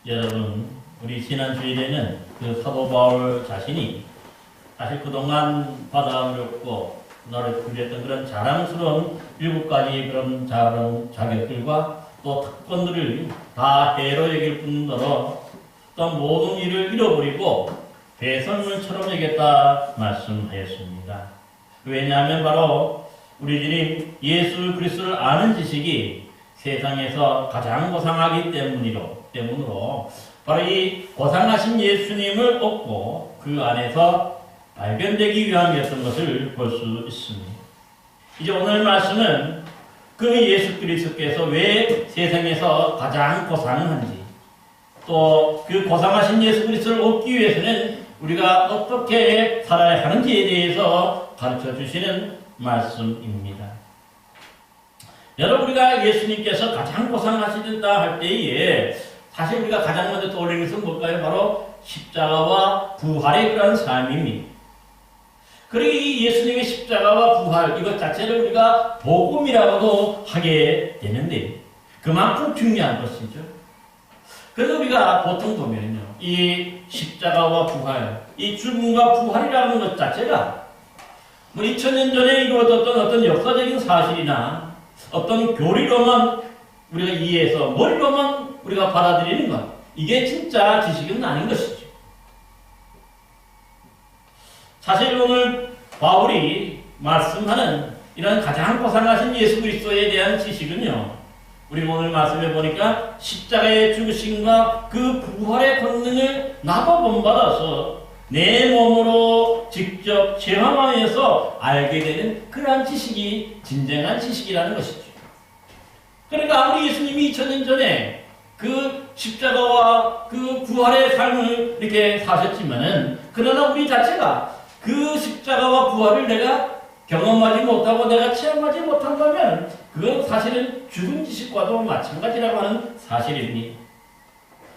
여러분, 우리 지난 주일에는 그 사도 바울 자신이 사실 그동안 받아들였고 나를 부렸던 그런 자랑스러운 7가지 그런 자격들과 또 특권들을 다 해로 여길 뿐더러 또 모든 일을 잃어버리고 배설물처럼 여겼다 말씀하였습니다. 왜냐하면 바로 우리 주님 예수 그리스도를 아는 지식이 세상에서 가장 고상하기 때문으로 바로 이 고상하신 예수님을 얻고 그 안에서 발견되기 위함이었던 것을 볼 수 있습니다. 이제 오늘 말씀은 그 예수 그리스도께서 왜 세상에서 가장 고상한지 또 그 고상하신 예수 그리스도를 얻기 위해서는 우리가 어떻게 살아야 하는지에 대해서 가르쳐 주시는 말씀입니다. 여러분, 우리가 예수님께서 가장 고상하시다 할 때에 사실 우리가 가장 먼저 떠올리는 것은 뭘까요? 바로 십자가와 부활의 그런 삶입니다. 그리고 이 예수님의 십자가와 부활 이것 자체를 우리가 복음이라고도 하게 되는데 그만큼 중요한 것이죠. 그래서 우리가 보통 보면요, 이 십자가와 부활, 이 죽음과 부활이라는 것 자체가 뭐 2000년 전에 이루어졌던 어떤 역사적인 사실이나 어떤 교리로만 우리가 이해해서 머리로만 우리가 받아들이는 것, 이게 진짜 지식은 아닌 것이죠. 사실 오늘 바울이 말씀하는 이런 가장 고상하신 예수 그리스도에 대한 지식은요, 우리 오늘 말씀해 보니까 십자가의 죽으심과 그 부활의 권능을 나도 본받아서 내 몸으로 직접 체험하면서 알게 되는 그러한 지식이 진정한 지식이라는 것이죠. 그러니까 아무리 예수님이 2000년 전에 그 십자가와 그 부활의 삶을 이렇게 사셨지만은 그러나 우리 자체가 그 십자가와 부활을 내가 경험하지 못하고 내가 체험하지 못한다면 그건 사실은 죽은 지식과도 마찬가지라고 하는 사실입니다.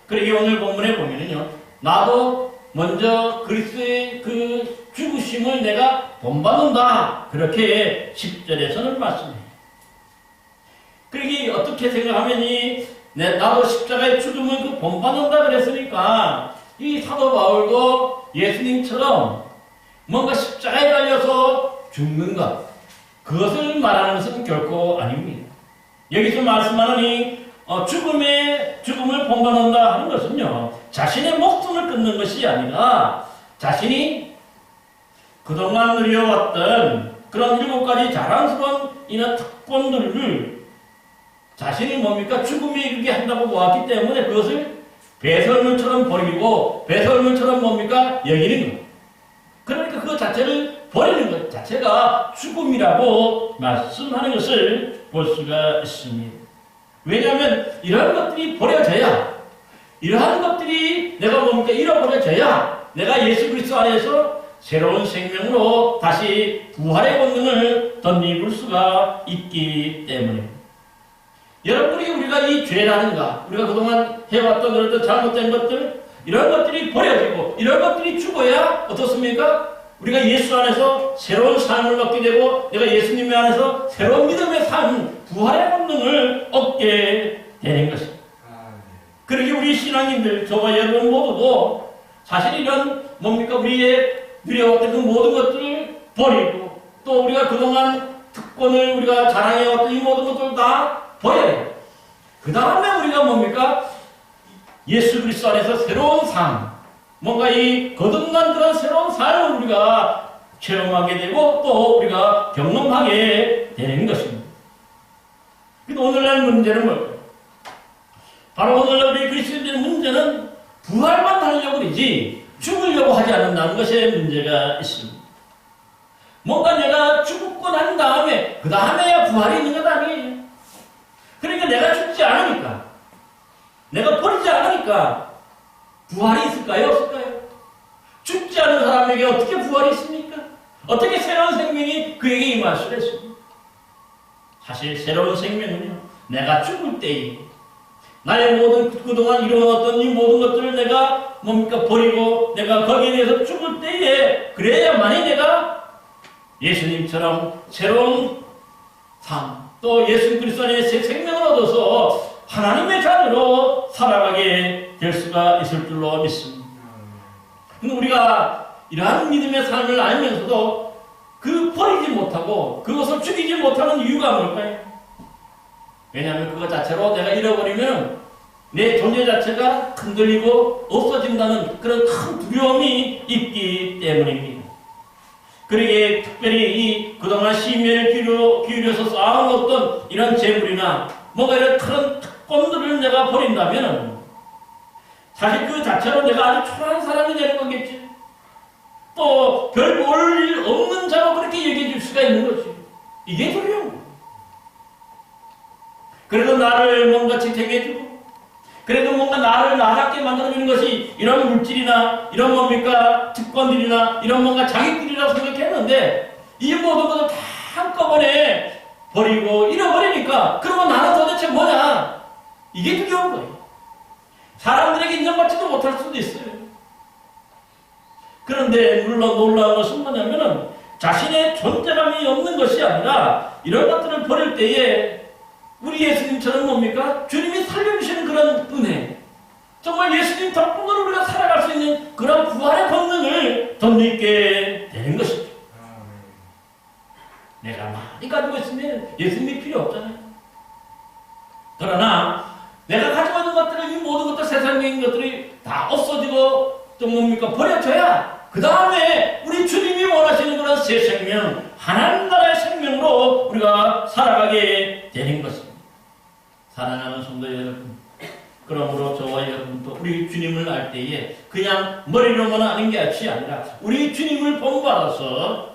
그러게 오늘 본문에 보면은요, 나도 먼저 그리스도의 그 죽으심을 내가 본받는다, 그렇게 10절에서는 말씀해요. 그러게 어떻게 생각하면이 나도 십자가의 죽음을 그 본받는다 그랬으니까 이 사도 바울도 예수님처럼 뭔가 십자가에 달려서 죽는 것, 그것을 말하는 것은 결코 아닙니다. 여기서 말씀하는 죽음을 본받는다 하는 것은요, 자신의 목숨을 끊는 것이 아니라 자신이 그동안 누려왔던 그런 7가지 자랑스러운 이런 특권들을 자신이 뭡니까? 죽음에 이르게 한다고 보았기 때문에 그것을 배설물처럼 버리고 배설물처럼 뭡니까? 여기는 것. 그러니까 그 자체를 버리는 것 자체가 죽음이라고 말씀하는 것을 볼 수가 있습니다. 왜냐하면 이러한 것들이 버려져야, 이러한 것들이 내가 뭡니까? 잃어버려져야 내가 예수 그리스도 안에서 새로운 생명으로 다시 부활의 권능을 덧입을 수가 있기 때문입니다. 여러분이 우리가 이 죄라는가, 우리가 그동안 해왔던 그런 잘못된 것들, 이런 것들이 버려지고 이런 것들이 죽어야 어떻습니까? 우리가 예수 안에서 새로운 삶을 얻게 되고 내가 예수님 안에서 새로운 믿음의 삶, 부활의 권능을 얻게 되는 것입니다. 그러게 우리 신앙인들, 저와 여러분 모두도 사실 이런 뭡니까? 우리의 누려왔던 그 모든 것들을 버리고 또 우리가 그동안 특권을 우리가 자랑해왔던 이 모든 것들을 다 버려야 돼요. 그 다음에 우리가 뭡니까? 예수 그리스도 안에서 새로운 삶, 뭔가 이 거듭난 그런 새로운 삶을 우리가 체험하게 되고 또 우리가 경험하게 되는 것입니다. 근데 오늘날 문제는 뭘까요? 바로 오늘날 우리 그리스도인들의 문제는 부활만 하려고 그러지 죽으려고 하지 않는다는 것에 문제가 있습니다. 뭔가 내가 죽고 난 다음에 그 다음에야 부활이 있는 것 아니에요. 그러니까 내가 죽지 않으니까, 내가 버리지 않으니까 부활이 있을까요? 없을까요? 죽지 않은 사람에게 어떻게 부활이 있습니까? 어떻게 새로운 생명이 그에게 임할 수가 있습니까? 사실 새로운 생명은요, 내가 죽을 때에 나의 모든 그동안 이루어왔던 이 모든 것들을 내가 뭡니까? 버리고 내가 거기에 대해서 죽을 때에 그래야만이 내가 예수님처럼 새로운 삶, 또 예수 그리스도 안에 새 생명을 얻어서 하나님의 자녀로 살아가게 될 수가 있을 줄로 믿습니다. 근데 우리가 이러한 믿음의 삶을 알면서도 그 버리지 못하고 그것을 죽이지 못하는 이유가 뭘까요? 왜냐하면 그것 자체로 내가 잃어버리면 내 존재 자체가 흔들리고 없어진다는 그런 큰 두려움이 있기 때문입니다. 그러기에 특별히 이 그동안 심혈을 기울여서 쌓아온 어떤 이런 재물이나 뭔가 이런 큰 특권들을 내가 버린다면 사실 그 자체로 내가 아주 초라한 사람이 되는 거겠지. 또 별 볼 일 없는 자로 그렇게 얘기해 줄 수가 있는 거지. 이게 두려운 거야. 그래도 나를 뭔가 지탱해주고 그래도 뭔가 나를 나답게 만들어주는 것이 이런 물질이나 이런 뭡니까 특권들이나 이런 뭔가 자기들이라고 생각했는데 이 모든 것을 다 한꺼번에 버리고 잃어버리니까 그러면 나는 도대체 뭐냐? 이게 두려운 거예요. 사람들에게 인정받지도 못할 수도 있어요. 그런데 물론 놀라운 것은 뭐냐면은 자신의 존재감이 없는 것이 아니라 이런 것들을 버릴 때에 우리 예수님처럼 뭡니까? 주님이 살려주시는 그런 은혜. 정말 예수님 덕분으로 우리가 살아갈 수 있는 그런 부활의 권능을 덧입게 되는 것이죠. 내가 많이 가지고 있으면 예수님이 필요 없잖아요. 그러나 내가 가지고 있는 것들을 이 모든 것들 세상적인 것들이 다 없어지고 좀 뭡니까? 버려져야 그 다음에 우리 주님이 원하시는 그런 새 생명, 하나님 나라의 생명으로 우리가 살아가게 되는 것입니다. 사랑하는 성도 여러분, 그러므로 저와 여러분도 우리 주님을 알 때에 그냥 머리로만 아는 게 아니라 우리 주님을 본받아서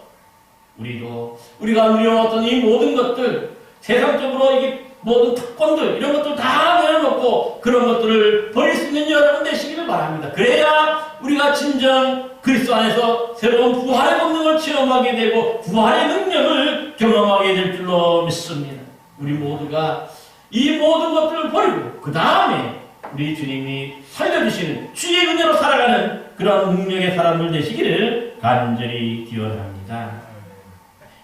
우리가 누려왔던 이 모든 것들, 세상적으로 이 모든 특권들 이런 것들 다 내려놓고 그런 것들을 버릴 수 있는 여러분 되시기를 바랍니다. 그래야 우리가 진정 그리스도 안에서 새로운 부활의 본능을 체험하게 되고 부활의 능력을 경험하게 될 줄로 믿습니다. 우리 모두가 이 모든 것들을 버리고 그 다음에 우리 주님이 살려주시는 주의 은혜로 살아가는 그런 능력의 사람들 되시기를 간절히 기원합니다.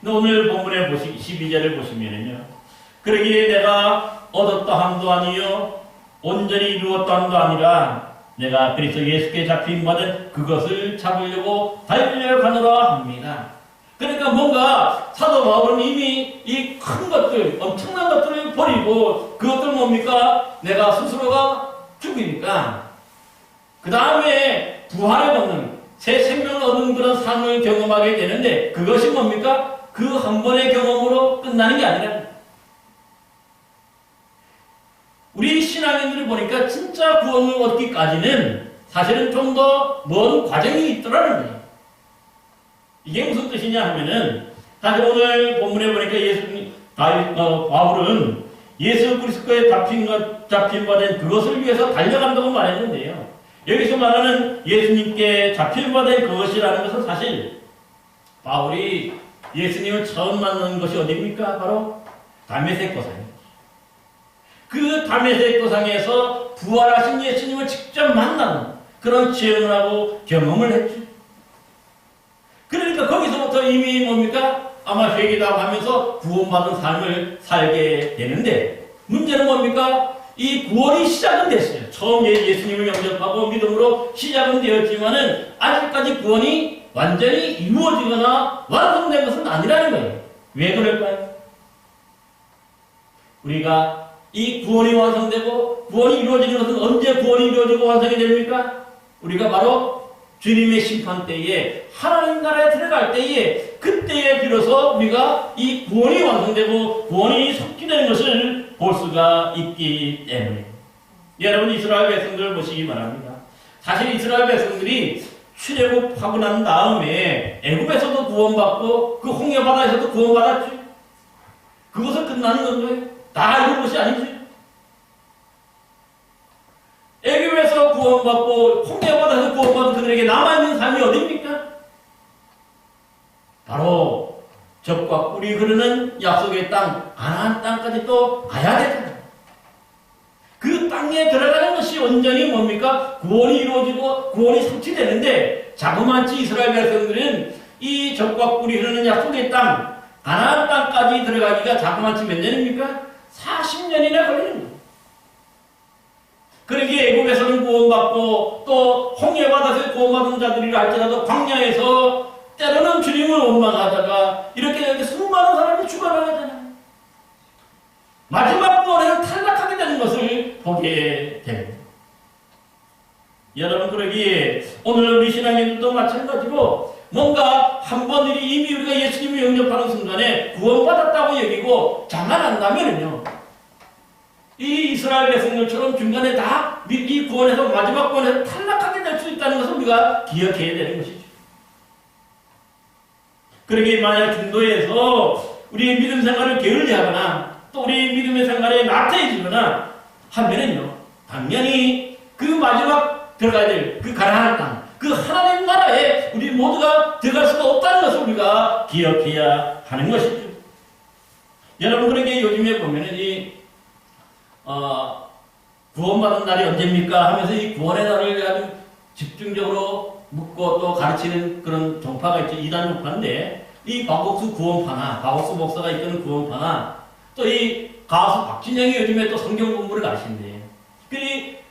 오늘 본문에 12절을 보시면요, 그러기에 내가 얻었다 함도 아니요 온전히 이루었다 함도 아니라 내가 그리스도 예수께 잡힌 바는 그것을 잡으려고 달려가노라 합니다. 그러니까 뭔가 사도 바울은 이미 이 큰 것들, 엄청난 것들을 버리고 그것들 뭡니까? 내가 스스로가 죽이니까 그 다음에 부활의 본능, 새 생명을 얻는 그런 삶을 경험하게 되는데 그것이 뭡니까? 그 한 번의 경험으로 끝나는 게 아니라 우리 신앙인들을 보니까 진짜 구원을 얻기까지는 사실은 좀 더 먼 과정이 있더라는 거예요. 이게 무슨 뜻이냐 하면은 사실 오늘 본문에 보니까 바울은 예수 그리스도의 잡힌 바 된 그것을 위해서 달려간다고 말했는데요. 여기서 말하는 예수님께 잡힌 바 된 그것이라는 것은 사실 바울이 예수님을 처음 만나는 것이 어디입니까? 바로 다메섹 고상입니다. 그 다메섹 고상에서 부활하신 예수님을 직접 만나는 그런 체험을 하고 경험을 했죠. 그러니까 거기서부터 이미 뭡니까? 아마 회개다 하면서 구원받은 삶을 살게 되는데 문제는 뭡니까? 이 구원이 시작은 됐어요. 처음 예수님을 영접하고 믿음으로 시작은 되었지만은 아직까지 구원이 완전히 이루어지거나 완성된 것은 아니라는 거예요. 왜 그럴까요? 우리가 이 구원이 완성되고 구원이 이루어지는 것은 언제 구원이 이루어지고 완성이 됩니까? 우리가 바로 주님의 심판 때에 하나님 나라에 들어갈 때에 그때에 비로소 우리가 이 구원이 완성되고 구원이 속기되는 것을 볼 수가 있기 때문에 여러분 이스라엘 백성들을 보시기 바랍니다. 사실 이스라엘 백성들이 출애굽하고 난 다음에 애굽에서도 구원받고 그 홍해바다에서도 구원받았죠. 그것은 끝나는 건가요? 다 이런 것이 아니지. 애굽에서 구원받고 홍해바다에서 구원받은 그들에게 남아있는 삶이 어디입니까? 바로 적과 꿀이 흐르는 약속의 땅, 가나안 땅까지 또 가야 되잖아요. 그 땅에 들어가는 것이 온전히 뭡니까? 구원이 이루어지고 구원이 성취되는데 자그마치 이스라엘 백성들은 이 적과 꿀이 흐르는 약속의 땅, 가나안 땅까지 들어가기가 자그마치 몇 년입니까? 40년이나 걸리는 거예요. 그러기에 애국에서는 구원받고 또 홍해바다에서 구원받은 자들이라 할지라도 광야에서 때로는 주님을 원망하다가 이렇게 수많은 사람이 죽어나가잖아요. 마지막 구원에는 탈락하게 되는 것을 보게 됩니다. 여러분, 그러기에 오늘 우리 신앙인들도 마찬가지로 뭔가 한 번 이미 우리가 예수님을 영접하는 순간에 구원받았다고 여기고 자만한다면요, 이 이스라엘 백성들처럼 중간에 다 이 구원에서 마지막 구원에서 탈락하게 될 수 있다는 것을 우리가 기억해야 되는 것이죠. 그러기에 만약 중도에서 우리의 믿음 생활을 게을리하거나 또 우리 믿음의 생활에 나태해지거나 하면은요, 당연히 그 마지막 들어가야 될 그 가나안 땅, 그 하나님 나라에 우리 모두가 들어갈 수가 없다는 것을 우리가 기억해야 하는 것이죠. 여러분, 그러게 요즘에 보면은 구원받은 날이 언제입니까? 하면서 이 구원의 날을 아주 집중적으로 묻고 또 가르치는 그런 종파가 있죠. 이단 종파인데, 이 박옥수 구원파나, 박옥수 목사가 이끄는 구원파나, 또 이 가수 박진영이 요즘에 또 성경 공부를 가르친대요.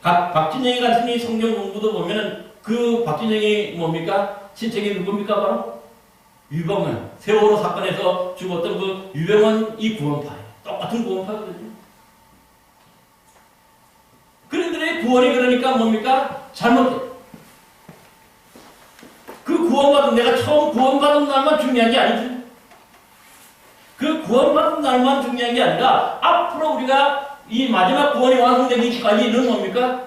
박진영이 가르친 이 성경 공부도 보면은 그 박진영이 뭡니까? 친척이 누굽니까? 바로 유병헌, 세월호 사건에서 죽었던 그 유병헌 이 구원파예요. 똑같은 구원파거든요. 그런데 구원이 그러니까 뭡니까? 잘못됐다. 그 구원받은, 내가 처음 구원받은 날만 중요한 게 아니죠. 그 구원받은 날만 중요한 게 아니라 앞으로 우리가 이 마지막 구원이 완성되기까지는 뭡니까?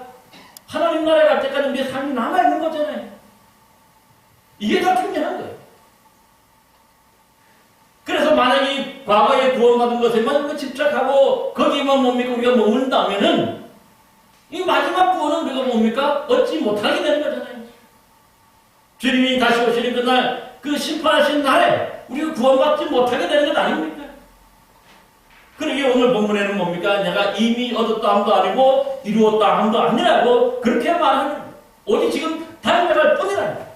하나님 나라에 갈 때까지 우리의 삶이 남아있는 거잖아요. 이게 더 중요한 거예요. 그래서 만약에 과거에 구원받은 것에만 집착하고 거기에만 뭡니까? 우리가 머문다면은 이 마지막 구원은 우리가 뭡니까? 얻지 못하게 되는 거잖아요. 주님이 다시 오시는 그날, 그 심판하신 날에 우리가 구원받지 못하게 되는 것 아닙니까? 그러게 오늘 본문에는 뭡니까? 내가 이미 얻었다 함도 아니고 이루었다 함도 아니라고 그렇게 말하는, 오직 지금 달려갈 뿐이라는 거예요.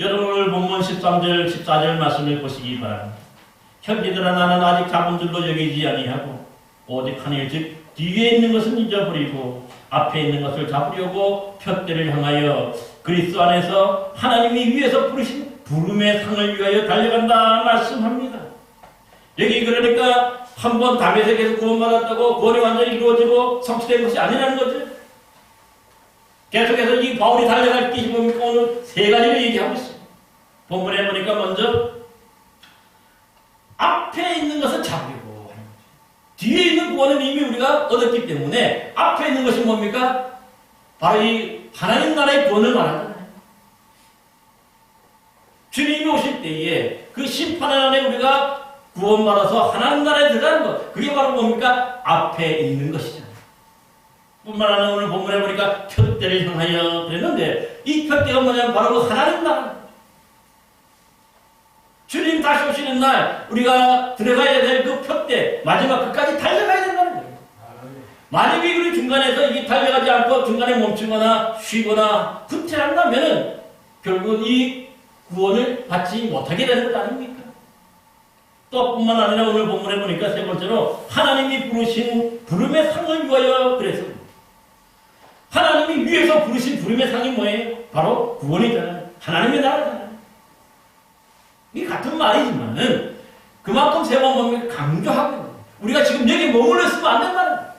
여러분, 오늘 본문 13절, 14절 말씀을 보시기 바랍니다. 형제들아, 나는 아직 작은 줄로 여기지 아니하고 오직 하늘 즉 뒤에 있는 것은 잊어버리고 앞에 있는 것을 잡으려고 푯대를 향하여 그리스도 안에서 하나님이 위에서 부르신 부름의 상을 위하여 달려간다 말씀합니다. 여기 그러니까 한번 다메섹에서 구원받았다고 구원이 완전히 이루어지고 성취된 것이 아니라는 거죠. 계속해서 이 바울이 달려갈 길이 뭡니까? 오늘 세 가지를 얘기하고 있습니다. 본문에 보니까 먼저 앞에 있는 것을 잡으려고 하는 거죠. 뒤에 있는 구원은 이미 우리가 얻었기 때문에 앞에 있는 것이 뭡니까? 바로 이 하나님 나라의 구원을 말하잖아요. 주님이 오실 때에 그 심판의 날에 우리가 구원받아서 하나님 나라에 들어가는 것, 그게 바로 뭡니까? 앞에 있는 것이잖아요. 뿐만 아니라 오늘 본문에 보니까 푯대를 향하여 그랬는데, 이 푯대가 뭐냐면 바로 그 하나님 나라. 주님 다시 오시는 날 우리가 들어가야 될 그 푯대, 마지막 끝까지 달려가야 된다는 거예요. 만약에 우리 중간에서 이게 달려가지 않고 중간에 멈추거나 쉬거나 후퇴한다면은 결국 이 구원을 받지 못하게 되는 것 아닙니까? 또 뿐만 아니라 오늘 본문에 보니까 세 번째로 하나님이 부르신 부름의 상을 위하여 그래서 하나님이 위에서 부르신 부름의 상이 뭐예요? 바로 구원이잖아요. 하나님의 나라잖아요. 이게 같은 말이지만은 그만큼 세 번 보면 강조하고 우리가 지금 여기 머물러 있으면 안 된다는 거예요.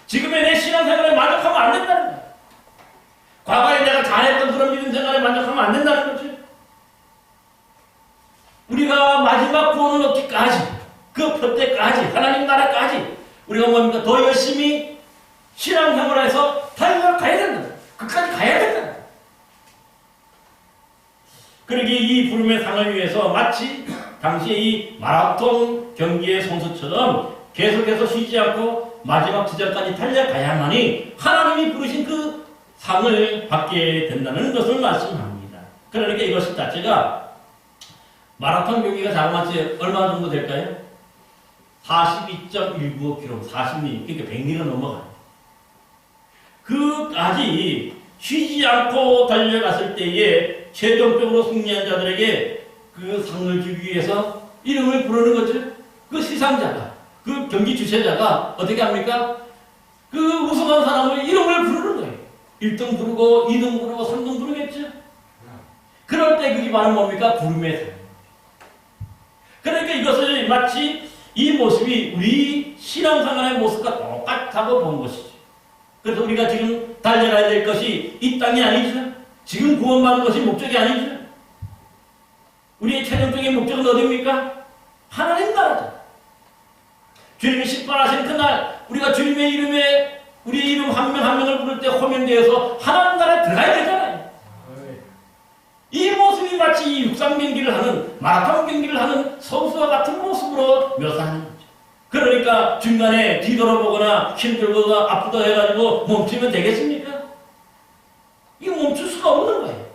지금의 내 신앙생활에 만족하면 안 된다는 거예요. 과거에 내가 잘했던 그런 믿음 생활에 만족하면 안 된다는 거죠. 우리가 마지막 구원을 얻기까지, 그 푯대까지, 하나님 나라까지 우리가 뭡니까? 더 열심히 신앙생활에서 달려가야 된다. 끝까지 가야 된다. 그러기에 이 부름의 상을 위해서 마치 당시에 이 마라톤 경기의 선수처럼 계속해서 쉬지 않고 마지막 지점까지 달려가야만이 하나님이 부르신 그 상을 받게 된다는 것을 말씀합니다. 그러니까 이것 자체가 마라톤 경기가 자그마치 얼마 정도 될까요? 42.195km, 40리, 그러니까 100리가 넘어가요. 그까지 쉬지 않고 달려갔을 때에 최종적으로 승리한 자들에게 그 상을 주기 위해서 이름을 부르는 거죠. 그 시상자가, 그 그 경기 주최자가 어떻게 합니까? 그 우승한 사람을 이름을 부르는 거예요. 1등 부르고 2등 부르고 3등 부르겠죠. 그럴 때 그게 바로 뭡니까? 부름의 삶. 그러니까 이것을 마치 이 모습이 우리 신앙생활의 모습과 똑같다고 본 것이죠. 그래서 우리가 지금 달려가야 될 것이 이 땅이 아니죠. 지금 구원받는 것이 목적이 아니죠. 우리의 최종적인 목적은 어디입니까? 하나님 나라죠. 주님이 식발하신 그날 우리가 주님의 이름에 우리의 이름 한 명 한 명을 부를 때 호명되어서 하나님 나라에 들어가야 되잖아요. 이 모습이 마치 이 육상 경기를 하는 마라톤 경기를 하는 선수와 같은 모습으로 묘사하는 거죠. 그러니까 중간에 뒤돌아보거나 힘들거나 아프다 해가지고 멈추면 되겠습니까? 이거 멈출 수가 없는 거예요.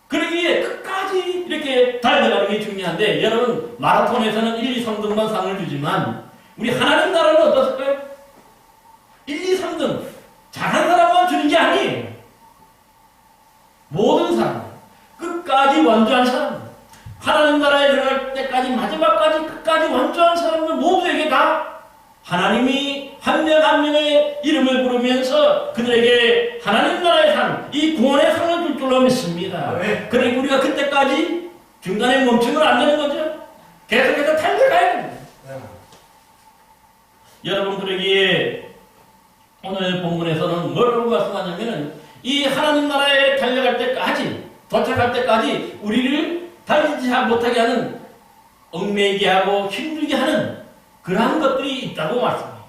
그러기에 끝까지 이렇게 달려가는 게 중요한데, 여러분 마라톤에서는 1, 2, 3등만 상을 주지만 우리 하나님 나라는 어떻을까요? 1, 2, 3등 잘한 사람만 주는 게 아니에요. 모든 사람, 끝까지 완주한 사람, 하나님 나라에 들어갈 때까지 마지막까지 끝까지 완주한 사람들 모두에게 다 하나님이 한 명 한 명의 이름을 부르면서 그들에게 하나님 나라의 상, 이 구원의 상을 줄 줄로 믿습니다. 그러니까 우리가 그때까지 중간에 멈추면 안 되는 거죠. 계속해서 달려가야 됩니다. 여러분, 그러기에 오늘 본문에서는 뭐라고 말씀하냐면은 이 하나님 나라에 달려갈 때까지, 도착할 때까지 우리를 달리지 못하게 하는, 얽매이게 하고 힘들게 하는 그러한 것들이 있다고 말씀해요.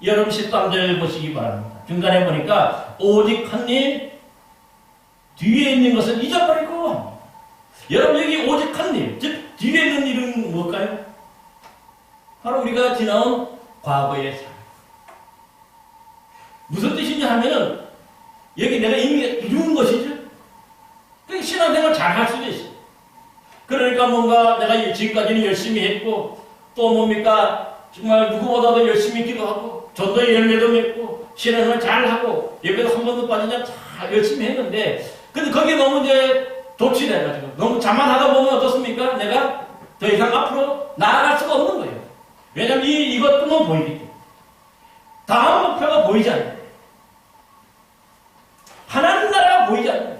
여러분 13절 보시기 바랍니다. 중간에 보니까 오직 한 일, 뒤에 있는 것을 잊어버리고, 여러분 여기 오직 한 일, 즉 뒤에 있는 일은 뭘까요? 바로 우리가 지나온 과거의 삶. 무슨 뜻이냐 하면은 여기 내가 이미 이룬 것이죠. 그러니까 신앙생활 잘 할 수도 있어요. 그러니까 뭔가 내가 지금까지는 열심히 했고, 또 뭡니까? 정말 누구보다도 열심히 기도하고, 전도의 열매도 맺고, 신앙생활 잘하고, 예배도 한 번도 빠지지 않고 잘 열심히 했는데, 근데 거기에 너무 이제 도취돼가지고, 너무 자만하다 보면 어떻습니까? 내가 더 이상 앞으로 나아갈 수가 없는 거예요. 왜냐면 이것뿐만 보이기 때문에. 다음 목표가 보이지 않아요. 하나님 나라가 보이지 않아요.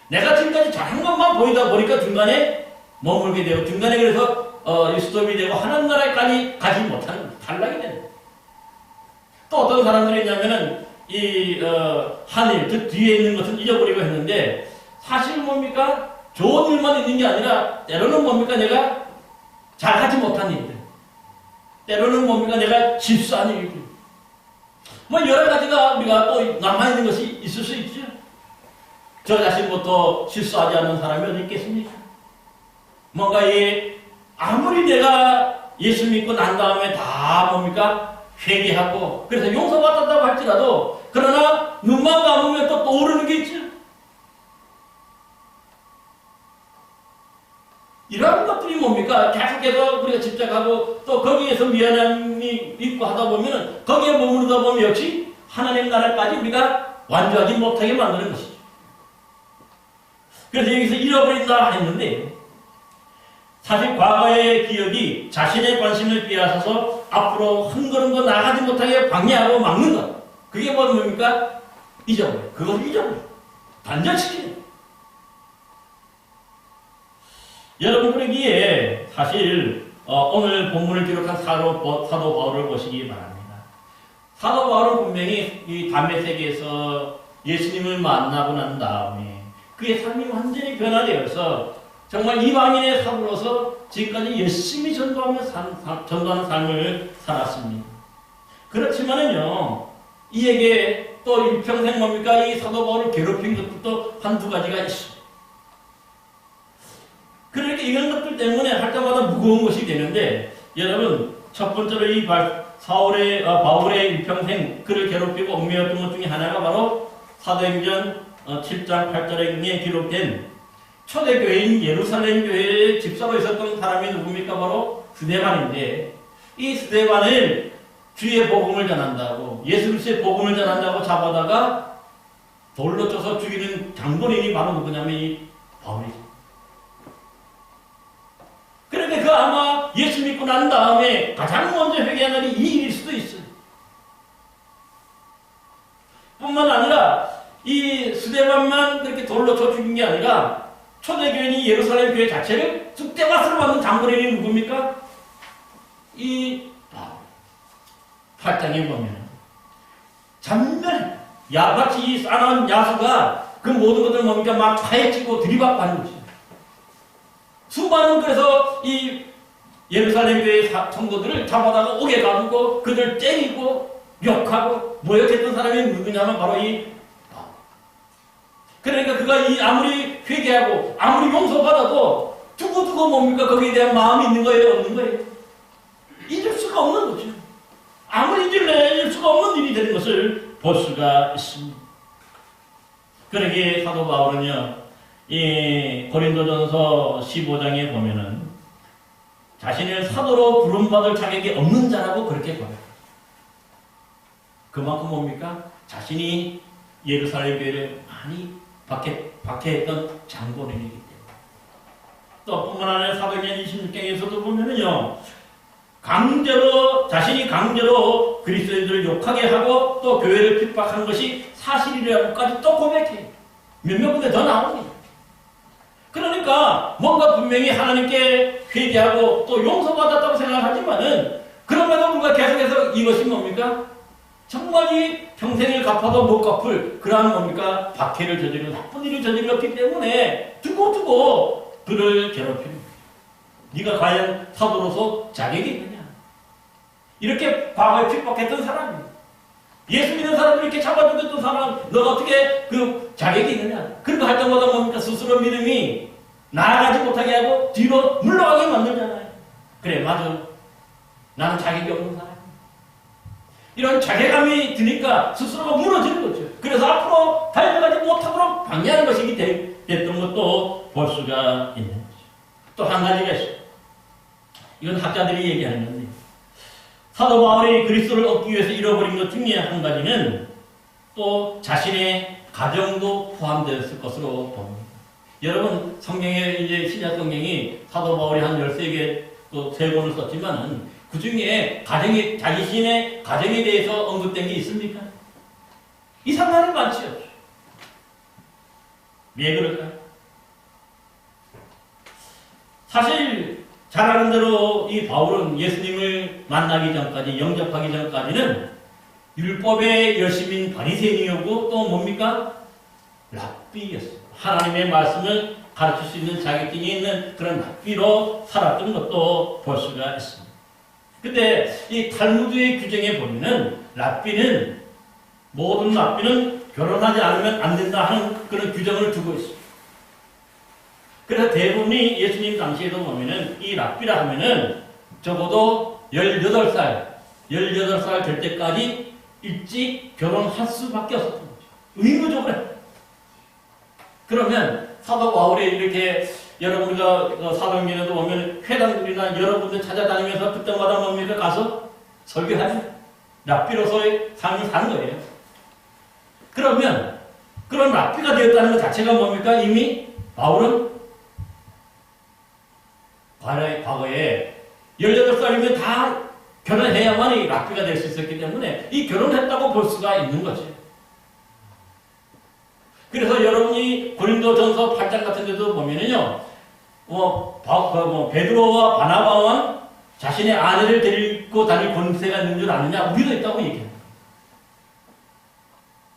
내가 지금까지 잘한 것만 보이다 보니까 중간에 머물게 되고, 중간에 그래서 스톱이 되고 하나님 나라까지 가지 못하는, 탈락이 되는 거예요. 또 어떤 사람들이 있냐면은 한일, 즉 뒤에 있는 것은 잊어버리고 했는데, 사실 뭡니까? 좋은 일만 있는 게 아니라 때로는 뭡니까? 내가 잘하지 못한 일들, 때로는 뭡니까? 내가 실수한 일들, 뭐 여러 가지가 우리가 또 남아있는 것이 있을 수 있죠. 저 자신부터 실수하지 않는 사람이 어디 있겠습니까? 뭔가 아무리 내가 예수 믿고 난 다음에 다 뭡니까? 회개하고 그래서 용서받았다고 할지라도, 그러나 눈만 감으면 또 떠오르는 게 있죠. 이러한 것들이 뭡니까? 계속해서 우리가 집착하고 또 거기에서 미안함이 있고 하다 보면, 거기에 머무르다 보면 역시 하나님 나라까지 우리가 완주하지 못하게 만드는 것이죠. 그래서 여기서 잃어버린다 했는데, 사실 과거의 기억이 자신의 관심을 빼앗아서 앞으로 한 걸음도 나가지 못하게 방해하고 막는 것, 그게 뭡니까? 잊어버려요. 그걸 잊어버려요. 단절시키는. 여러분, 그러기에 사실 오늘 본문을 기록한 사도 바울을 보시기 바랍니다. 사도 바울은 분명히 이 담의 세계에서 예수님을 만나고 난 다음에 그의 삶이 완전히 변화되어서 정말 이방인의 사도로서 지금까지 열심히 전도하는 삶을 살았습니다. 그렇지만은요, 이에게 또 일평생 뭡니까? 이 사도 바울을 괴롭힌 것도 한두 가지가 있어요. 그러니까 이런 것들 때문에 할 때마다 무거운 것이 되는데, 여러분, 첫 번째로 이 바울의 일평생 그를 괴롭히고 얽매였던 것 중에 하나가 바로 사도행전 7장 8절에 기록된 초대교회인 예루살렘 교회의 집사로 있었던 사람이 누굽니까? 바로 스데반인데, 이 스데반을 주의 복음을 전한다고, 예수 그리스도의 복음을 전한다고 잡아다가 돌로 쳐서 죽이는 장본인이 바로 누구냐면 이 바울이죠. 그런데 그 아마 예수 믿고 난 다음에 가장 먼저 회개하는 일이 이 일일 수도 있어요. 뿐만 아니라 이 스데반만 그렇게 돌로 쳐 죽인 게 아니라 초대교인이 예루살렘 교회 자체를 쑥대밭으로 만든 장본인이 누굽니까? 이 8장에 보면 전면 야같이 이 싸나운 야수가 그 모든 것들 뭡니까? 막 파헤치고 들이박하는 거죠. 수많은 그래서 이 예루살렘 교회 성도들을 잡아다가 옥에 가두고 그들 때리고 욕하고 모욕했던 사람이 누구냐면 바로 이 바울. 그러니까 그가 이 아무리 회개하고 아무리 용서받아도 두고두고 뭡니까? 거기에 대한 마음이 있는 거예요? 없는 거예요? 잊을 수가 없는 거죠. 아무리 잊을 수가 없는 일이 되는 것을 볼 수가 있습니다. 그러기에 사도 바울은요, 이 고린도전서 15장에 보면은 자신을 사도로 부름받을 자격이 없는 자라고 그렇게 고백합니다. 그만큼 뭡니까? 자신이 예루살렘 교회를 많이 박해했던 장본인이기 때문에. 또 뿐만 아니라 사도행전 26장에서도 보면은요, 자신이 강제로 그리스도인들을 욕하게 하고 또 교회를 핍박한 것이 사실이라고까지 또 고백해요. 몇몇 군데 더 나옵니다. 그러니까 뭔가 분명히 하나님께 회개하고 또 용서받았다고 생각하지만은 그럼에도 불구하고 계속해서 이것이 뭡니까? 정말 이 평생을 갚아도 못 갚을 그러한 뭡니까? 박해를 저지르고 나쁜 일을 저질렀기 때문에 두고두고 그를 괴롭히는 거예요. 네가 과연 사도로서 자격이 있느냐? 이렇게 과거에 핍박했던 사람이에요. 예수 믿는 사람을 이렇게 잡아 죽였던 사람, 너가 어떻게 그 자격이 있느냐? 그러고 할 때마다 뭡니까? 스스로 믿음이 나아가지 못하게 하고 뒤로 물러가게 만들잖아요. 그래, 맞아. 나는 자격이 없는 사람이야. 이런 자괴감이 드니까 스스로가 무너지는 거죠. 그래서 앞으로 달려가지 못하도록 방해하는 것이 됐던 것도 볼 수가 있는 거죠. 또 한 가지가 있어요. 이건 학자들이 얘기하는 건데, 사도 바울이 그리스도를 얻기 위해서 잃어버린 것 중에 한 가지는 또 자신의 가정도 포함되었을 것으로 봅니다. 여러분, 성경에 이제 신약 성경이 사도 바울이 한 13개 또 3권을 썼지만은 그 중에 자기 자신의 가정에 대해서 언급된 게 있습니까? 이상하게 많지요. 왜 그럴까요? 사실 잘 아는 대로 이 바울은 예수님을 만나기 전까지, 영접하기 전까지는 율법의 여심인 바리새인이었고 또 뭡니까? 랍비였어요. 하나님의 말씀을 가르칠 수 있는 자격증이 있는 그런 랍비로 살았던 것도 볼 수가 있습니다. 근데 이 탈무드의 규정에 보면은 모든 랍비는 결혼하지 않으면 안 된다 하는 그런 규정을 두고 있습니다. 그래서 대부분이 예수님 당시에도 보면은 이 랍비라 하면은 적어도 18살 될 때까지 일찍 결혼할 수밖에 없었던 거죠. 의무적으로. 그러면 사도 바울이 이렇게 여러분과 사도행전에도 보면 회당들이나 여러분들 찾아다니면서 그때마다 뭡니까? 가서 설교하지. 랍비로서의 삶을 사는 거예요. 그러면 그런 랍비가 되었다는 것 자체가 뭡니까? 이미 바울은 과거에 18살이면 다 결혼해야만이 랍비가 될 수 있었기 때문에 이 결혼했다고 볼 수가 있는 거죠. 그래서 여러분이 고린도전서 8장 같은 데도 보면은요, 베드로와 바나바와 자신의 아내를 데리고 다닐 권세가 있는 줄 아느냐? 우리도 있다고 얘기해요.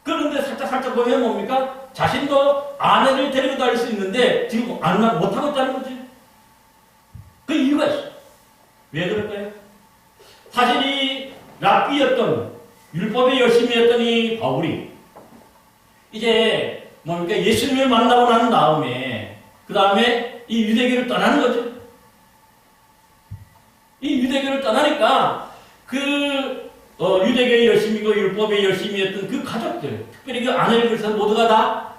그런데 살짝 보면 뭡니까? 자신도 아내를 데리고 다닐 수 있는데 지금 못하고 있다는 거지. 그 이유가 있어요. 왜 그럴까요? 사실 이 랍비였던, 율법의 열심이었던 이 바울이 이제 뭡니까? 예수님을 만나고 난 다음에 그 다음에 이 유대교를 떠나는 거죠. 이 유대교를 떠나니까 그 유대교의 열심이고 율법의 열심이었던 그 가족들, 특별히 그 아내를 그래서 모두가 다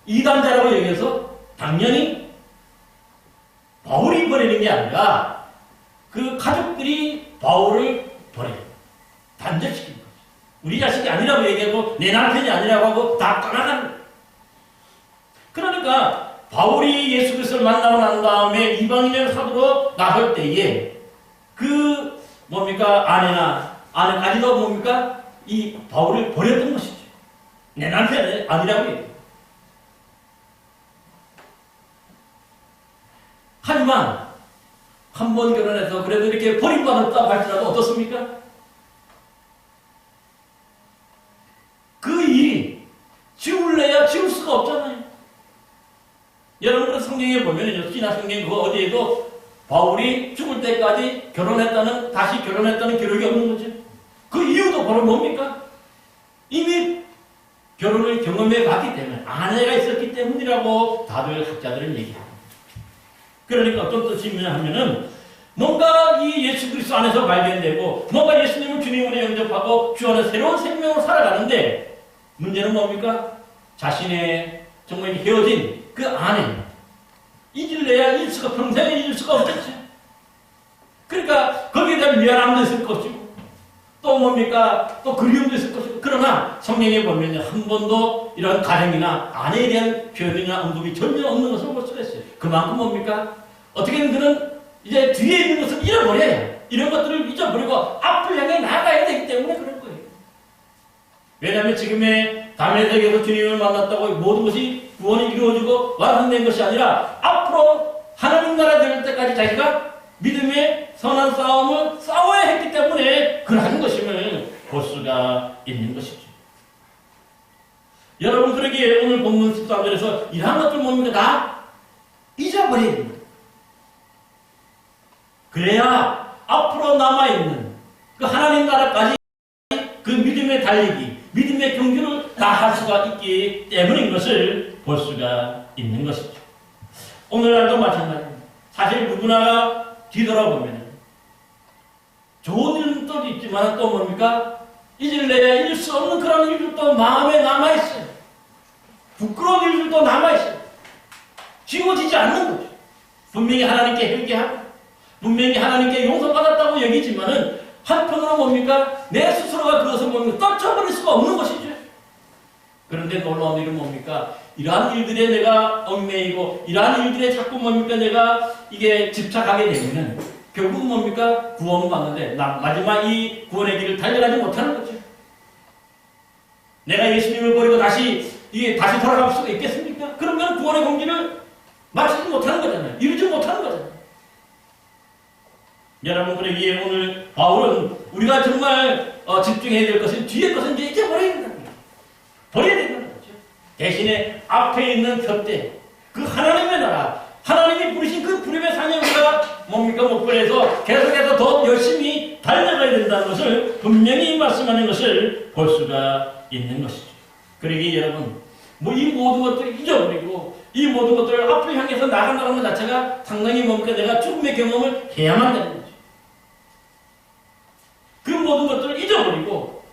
이단자라고 여겨서 당연히 바울이 버리는 게 아니라 그 가족들이 바울을 버려요. 단절시키는 거죠. 우리 자식이 아니라고 얘기하고 내 남편이 아니라고 하고 다 떠나가는 거예요. 그러니까 바울이 예수 그리스도를 만나고 난 다음에 이방인의 사도로 나설 때에 그 뭡니까 아내까지도 뭡니까 이 바울을 버렸던 것이죠. 내 남편은 아니라고 해요. 하지만 한 번 결혼해서 그래도 이렇게 버림받았다고 할지라도 어떻습니까? 그 일이 지울래야 지울 수가 없잖아요. 여러분들 성경에 보면요, 신약 성경 그거 어디에도 바울이 죽을 때까지 다시 결혼했다는 기록이 없는 거죠. 그 이유도 바로 뭡니까? 이미 결혼을 경험해 봤기 때문에, 아내가 있었기 때문이라고 다들 학자들은 얘기합니다. 그러니까 어떤 뜻이냐 하면은, 뭔가 이 예수 그리스도 안에서 발견되고, 뭔가 예수님을 주님으로 영접하고, 주 안에 새로운 생명으로 살아가는데, 문제는 뭡니까? 자신의 정말 헤어진 그 아내, 잊을래야 잊을 수가, 평생에 잊을 수가 없겠죠. 그러니까 거기에 대한 미안함도 있을 것이고, 또 뭡니까? 또 그리움도 있을 것이고. 그러나 성경에 보면 한 번도 이런 가정이나 아내에 대한 표현이나 언급이 전혀 없는 것을 볼 수가 있어요. 그만큼 뭡니까? 어떻게든 그는 이제 뒤에 있는 것을 잃어버려야, 이런 것들을 잊어버리고 앞을 향해 나가야 되기 때문에 그럴 거예요. 왜냐하면 지금의 담에색에서 주님을 만났다고 모든 것이 구원이 이루어지고 완성된 것이 아니라 앞으로 하나님 나라 될 때까지 자기가 믿음의 선한 싸움을 싸워야 했기 때문에 그러한 것임을 볼 수가 있는 것이죠. 여러분, 그러기에 오늘 본문 13절에서 이러한 것들 뭡니까? 다 잊어버려야 됩니다. 그래야 앞으로 남아있는 그 하나님 나라까지 그 믿음의 달리기, 믿음의 경주를 다 할 수가 있기 때문인 것을 볼 수가 있는 것이죠. 오늘날도 마찬가지입니다. 사실 누구나 뒤돌아보면 좋은 일도 있지만 또 뭡니까? 잊을래야 잊을 수 없는 그런 일들도 마음에 남아있어요. 부끄러운 일들도 남아있어요. 지워지지 않는 거죠. 분명히 하나님께 회개하고 분명히 하나님께 용서받았다고 여기지만은 한편으로 뭡니까? 내 스스로가 그것을 뭡니까? 떨쳐버릴 수가 없는 것이죠. 그런데 놀라운 일은 뭡니까? 이러한 일들에 내가 얽매이고 이러한 일들에 자꾸 뭡니까? 내가 이게 집착하게 되면은 결국은 뭡니까? 구원을 받는데 마지막 이 구원의 길을 달려가지 못하는 거죠. 내가 예수님을 버리고 다시 돌아갈 수가 있겠습니까? 그러면 구원의 공기를 마치지 못하는 거잖아요. 이루지 못하는 거잖아요. 여러분, 그러기에 오늘 바울은 우리가 정말 집중해야 될 것은 뒤의 것은 이제 잊어버려야 된다는 거예요. 버려야 된다는 거죠. 대신에 앞에 있는 푯대, 그 하나님의 나라, 하나님이 부르신 그 부름의 사명을 우리가 뭡니까? 목표해서 계속해서 더 열심히 달려가야 된다는 것을 분명히 말씀하는 것을 볼 수가 있는 것이죠. 그러기에 여러분, 이 모든 것들을 잊어버리고 이 모든 것들을 앞을 향해서 나간다는 것 자체가 상당히 뭡니까? 내가 죽음의 경험을 해야만 되는 거죠. 그 모든 것들을 잊어버리고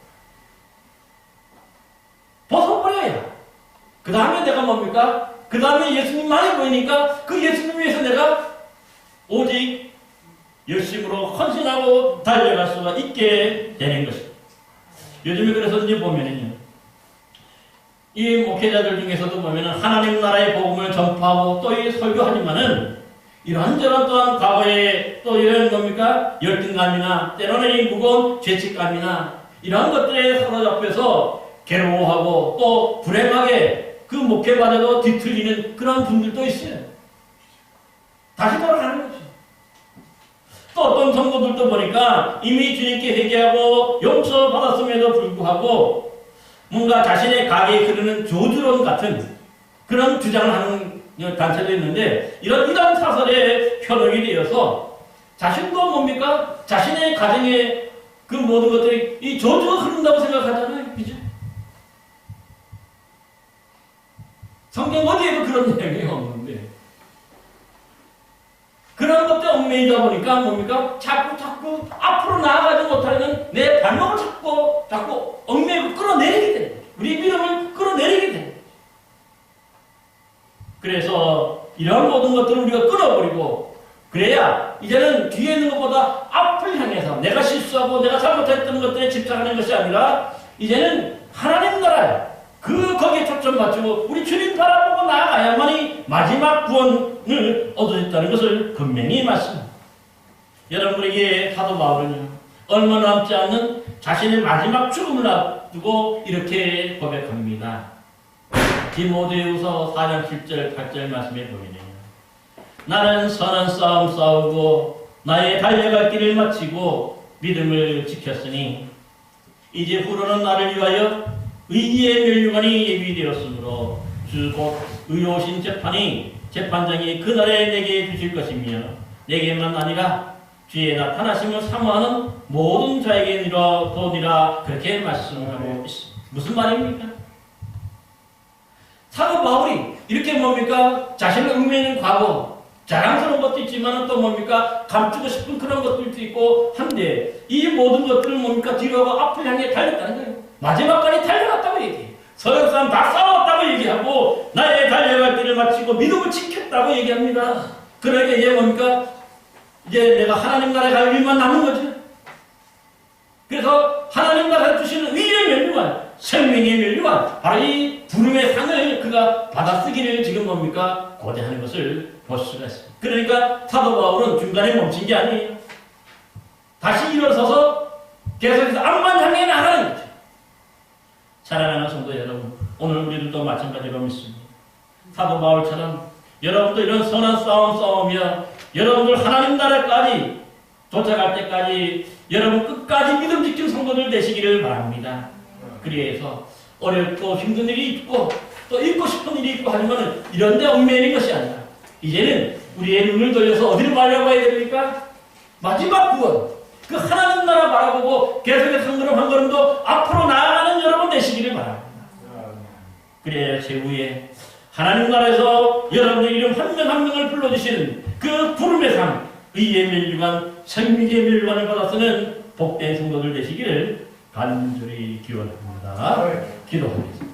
벗어버려야. 그 다음에 내가 뭡니까? 그 다음에 예수님만이 보이니까 그 예수님 위해서 내가 오직 열심으로 헌신하고 달려갈 수가 있게 되는 것입니다. 요즘에 그래서 이제 보면은요, 이 목회자들 중에서도 보면은 하나님 나라의 복음을 전파하고 또 이 설교하지만은 이런저런 또한 과거에 또 이런 뭡니까? 열등감이나 때로는 이 무거운 죄책감이나 이런 것들에 사로잡혀서 괴로워하고 또 불행하게 그 목회받아도 뒤틀리는 그런 분들도 있어요. 다시 돌아가는 거죠. 또 어떤 성도들도 보니까 이미 주님께 회개하고 용서 받았음에도 불구하고 뭔가 자신의 가게에 흐르는 조주론 같은 그런 주장을 하는 단체도 있는데 이런 이단 사설에 현혹이 되어서 자신도 뭡니까? 자신의 가정에 그 모든 것들이 이 저주가 흐른다고 생각하잖아요. 그죠? 성경 어디에도 그런 내용이 없는데 그런 것들 얽매이다 보니까 뭡니까? 자꾸 앞으로 나아가지 못하는 내 발목을 자꾸 얽매이고 끌어내리게 되는 거죠. 우리 믿음을 끌어내리게 되는 거죠. 그래서 이런 모든 것들을 우리가 끊어버리고 그래야 이제는 뒤에 있는 것보다 앞을 향해서 내가 실수하고 내가 잘못했던 것들에 집착하는 것이 아니라 이제는 하나님 나라에 거기에 초점 맞추고 우리 주님 바라보고 나아가야만이 마지막 구원을 얻을 수 있다는 것을 분명히 말씀합니다. 여러분에게 사도 바울은요, 얼마 남지 않는 자신의 마지막 죽음을 앞두고 이렇게 고백합니다. 디모데후서 4장 7절 8절 말씀에 보이네요. 나는 선한 싸움 싸우고 나의 달려갈 길을 마치고 믿음을 지켰으니 이제 후로는 나를 위하여 의의 멸류관이 예비되었으므로 주 곧 의로우신 재판장이 그날에 내게 주실 것이며 내게만 아니라 주의 나타나심을 사모하는 모든 자에게 도니라 그렇게 말씀하고 있습니다. 무슨 말입니까? 사도 바울이 이렇게 뭡니까? 자신을 얽매이는 과거, 자랑스러운 것도 있지만 또 뭡니까? 감추고 싶은 그런 것들도 있고 한데 이 모든 것들을 뭡니까? 뒤로 하고 앞을 향해 달렸다는 거예요. 마지막까지 달려갔다고 얘기해요. 서양 사람 다 싸웠다고 얘기하고 나의 달려갈 길을 마치고 믿음을 지켰다고 얘기합니다. 그러니까 이제 뭡니까? 이제 내가 하나님 나라에 갈 일만 남은 거죠. 그래서 하나님 나라에 주시는 의의 멸류관, 생명의 멸류관, 바로 이 부름의 상을 그가 받아쓰기를 지금 뭡니까? 고대하는 것을 볼 수가 있습니다. 그러니까 사도 바울은 중간에 멈춘 게 아니에요. 다시 일어서서 계속해서 앞만 향해 나가는 거죠. 사랑하는 성도 여러분, 오늘 우리들도 마찬가지로 믿습니다. 사도 바울처럼 여러분도 이런 선한 싸움 싸우며 여러분들 하나님 나라까지 도착할 때까지 여러분 끝까지 믿음 지킨 성도들 되시기를 바랍니다. 그래서 어렵고 힘든 일이 있고 또 읽고 싶은 일이 있고 하지만 이런 데 얽매이는 것이 아니라 이제는 우리의 눈을 돌려서 어디를 바라봐야 됩니까? 마지막 구원, 그 하나님 나라 바라보고 계속해서 한 걸음 한 걸음도 앞으로 나아가는 여러분 되시기를 바랍니다. 그래야 최후에 하나님 나라에서 여러분의 이름 한 명 한 명을 불러주시는 그 부름의 삶, 의의 멸류관, 생명의 멸류관을 받아서는 복된 성도들 되시기를 간절히 기원합니다. 기도하겠습니다.